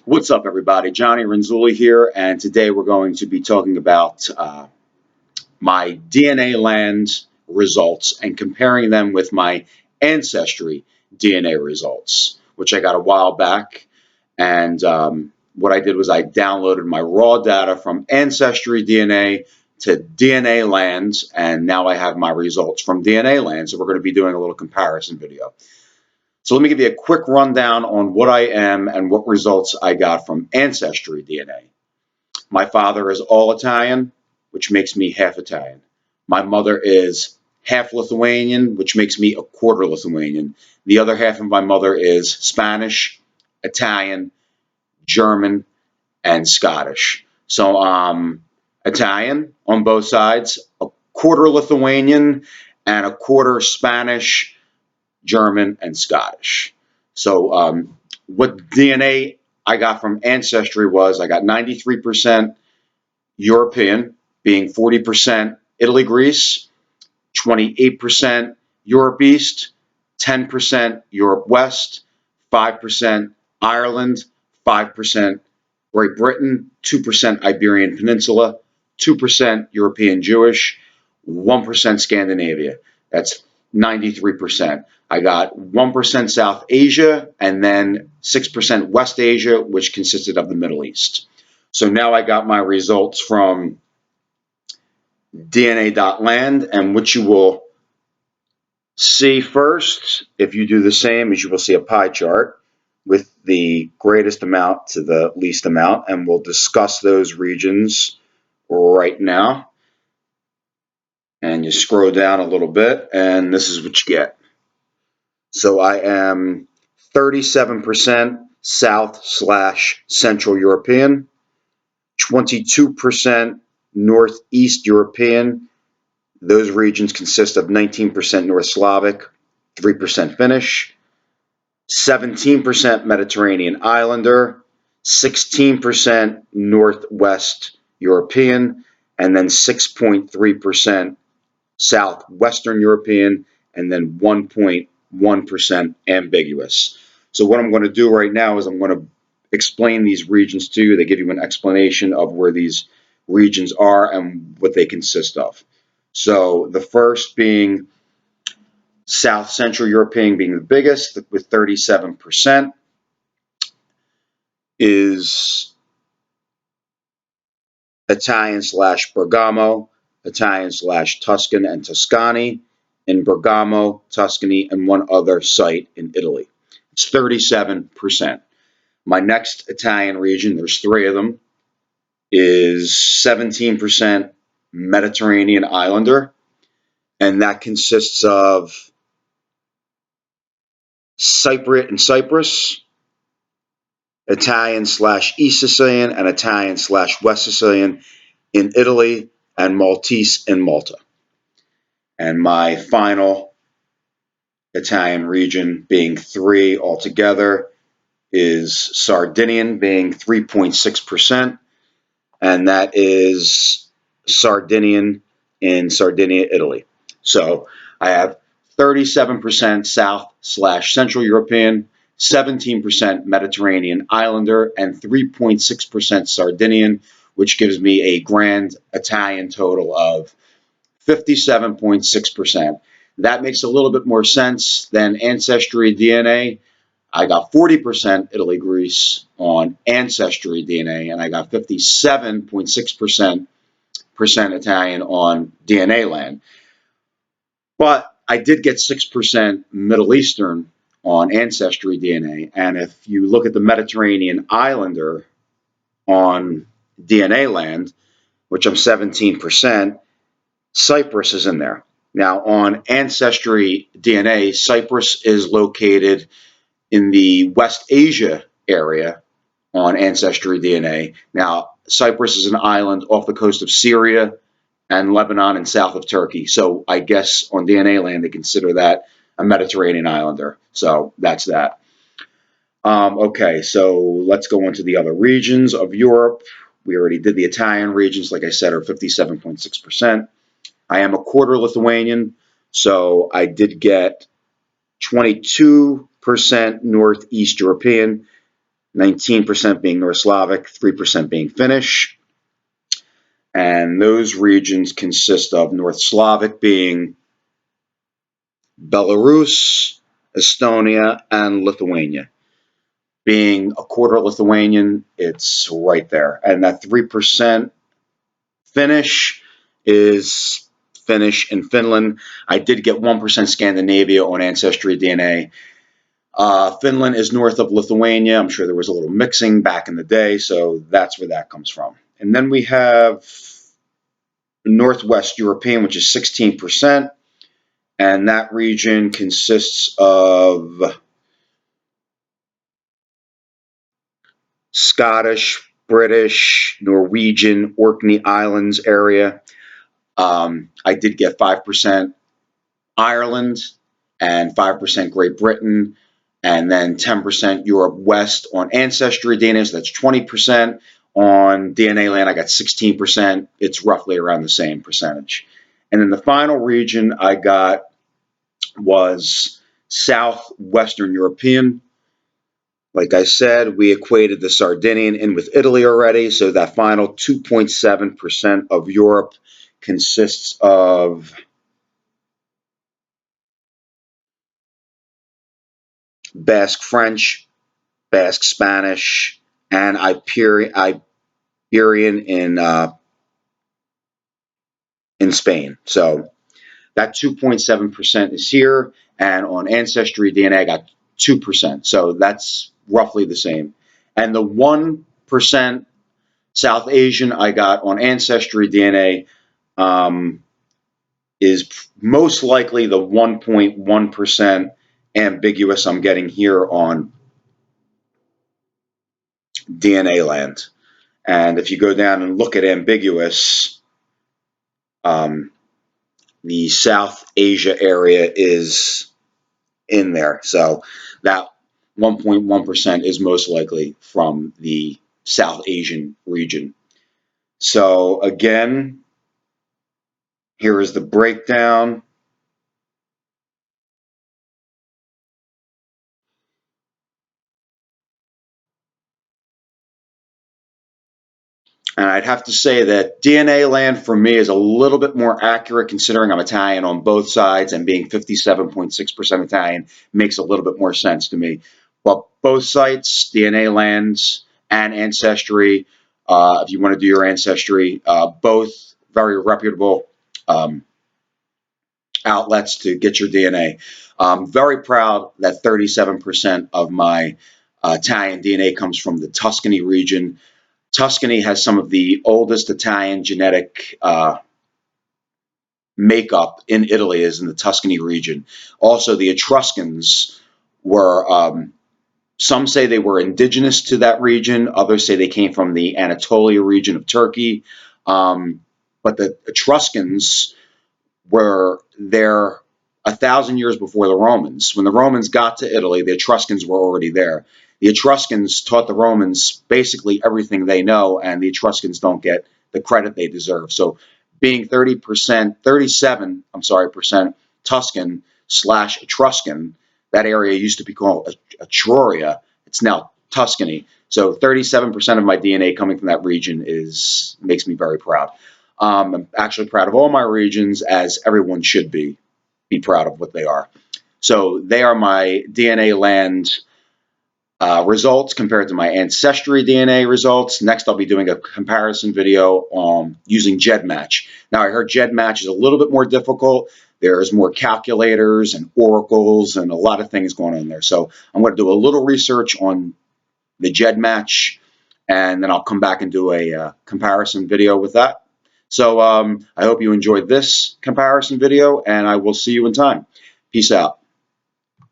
What's up, everybody? Johnny Renzulli here, and today we're going to be talking about my DNA.Land results and comparing them with my Ancestry DNA results, which I got a while back. And what I did was I downloaded my raw data from Ancestry DNA to DNA.Land, and now I have my results from DNA.Land. So we're going to be doing a little comparison video. So let me give you a quick rundown on what I am and what results I got from Ancestry DNA. My father is all Italian, which makes me half Italian. My mother is half Lithuanian, which makes me a quarter Lithuanian. The other half of my mother is Spanish, Italian, German, and Scottish. So I'm Italian on both sides, a quarter Lithuanian, and a quarter Spanish, German, and Scottish. So what DNA I got from Ancestry was I got 93% European, being 40% Italy, Greece, 28% Europe East, 10% Europe West, 5% Ireland, 5% Great Britain, 2% Iberian Peninsula, 2% European Jewish, 1% Scandinavia. That's 93%. I got 1% South Asia and then 6% West Asia, which consisted of the Middle East. So now I got my results from DNA.Land, and what you will see first, if you do the same, is you will see a pie chart with the greatest amount to the least amount, and we'll discuss those regions right now. And you scroll down a little bit, and this is what you get. So I am 37% South/Central European, 22% Northeast European. Those regions consist of 19% North Slavic, 3% Finnish, 17% Mediterranean Islander, 16% Northwest European, and then 6.3% Southwestern European, and then 1.1% ambiguous. So what I'm going to do right now is I'm going to explain these regions to you. They give you an explanation of where these regions are and what they consist of. So the first being South Central European being the biggest with 37% is Italian/Bergamo, Italian/Tuscan and Tuscany, in Bergamo, Tuscany, and one other site in Italy. It's 37%. My next Italian region, there's three of them, is 17% Mediterranean Islander, and that consists of Cypriot and Cyprus, Italian/East Sicilian, and Italian/West Sicilian in Italy, and Maltese in Malta. And my final Italian region, being three altogether, is Sardinian, being 3.6%, and that is Sardinian in Sardinia, Italy. So I have 37% South/Central European, 17% Mediterranean Islander, and 3.6% Sardinian, which gives me a grand Italian total of 57.6%. That makes a little bit more sense than Ancestry DNA. I got 40% Italy, Greece on Ancestry DNA, and I got 57.6% Italian on DNA.Land. But I did get 6% Middle Eastern on Ancestry DNA, and if you look at the Mediterranean Islander on DNA.Land, which I'm 17%, Cyprus is in there. Now, on Ancestry DNA, Cyprus is located in the West Asia area on Ancestry DNA. Now, Cyprus is an island off the coast of Syria and Lebanon and south of Turkey. So I guess on DNA.Land, they consider that a Mediterranean islander. So that's that. Okay, so let's go into the other regions of Europe. We already did the Italian regions, like I said, are 57.6%. I am a quarter Lithuanian, so I did get 22% Northeast European, 19% being North Slavic, 3% being Finnish. And those regions consist of North Slavic being Belarus, Estonia, and Lithuania. Being a quarter Lithuanian, it's right there. And that 3% Finnish is Finnish in Finland. I did get 1% Scandinavia on Ancestry DNA. Finland is north of Lithuania. I'm sure there was a little mixing back in the day, so that's where that comes from. And then we have Northwest European, which is 16%, and that region consists of Scottish, British, Norwegian, Orkney Islands area. I did get 5% Ireland and 5% Great Britain, and then 10% Europe West on Ancestry DNA, so that's 20%. On DNA.Land, I got 16%. It's roughly around the same percentage. And then the final region I got was Southwestern European. Like I said, we equated the Sardinian in with Italy already, so that final 2.7% of Europe consists of Basque French, Basque Spanish, and Iberian in Spain. So that 2.7% is here, and on Ancestry DNA, I got 2%. So that's roughly the same. And the 1% South Asian I got on Ancestry DNA is most likely the 1.1% ambiguous I'm getting here on DNA.Land. And if you go down and look at ambiguous, the South Asia area is in there. So that 1.1% is most likely from the South Asian region. So again, here is the breakdown. And I'd have to say that DNA.Land for me is a little bit more accurate considering I'm Italian on both sides, and being 57.6% Italian makes a little bit more sense to me. But both sites, DNA.Land and Ancestry, if you want to do your Ancestry, both very reputable outlets to get your DNA. I'm very proud that 37% of my Italian DNA comes from the Tuscany region. Tuscany has some of the oldest Italian genetic makeup in Italy, is in the Tuscany region. Also, the Etruscans were, some say they were indigenous to that region, others say they came from the Anatolia region of Turkey. But the Etruscans were there 1,000 years before the Romans. When the Romans got to Italy, the Etruscans were already there. The Etruscans taught the Romans basically everything they know, and the Etruscans don't get the credit they deserve. So being 37% Tuscan / Etruscan, that area used to be called Etruria. It's now Tuscany. So 37% of my DNA coming from that region makes me very proud. I'm actually proud of all my regions, as everyone should be proud of what they are. So they are my DNA.Land results compared to my Ancestry DNA results. Next, I'll be doing a comparison video on using GEDmatch. Now, I heard GEDmatch is a little bit more difficult. There's more calculators and oracles and a lot of things going on there. So I'm going to do a little research on the GEDmatch, and then I'll come back and do a comparison video with that. So I hope you enjoyed this comparison video, and I will see you in time. Peace out.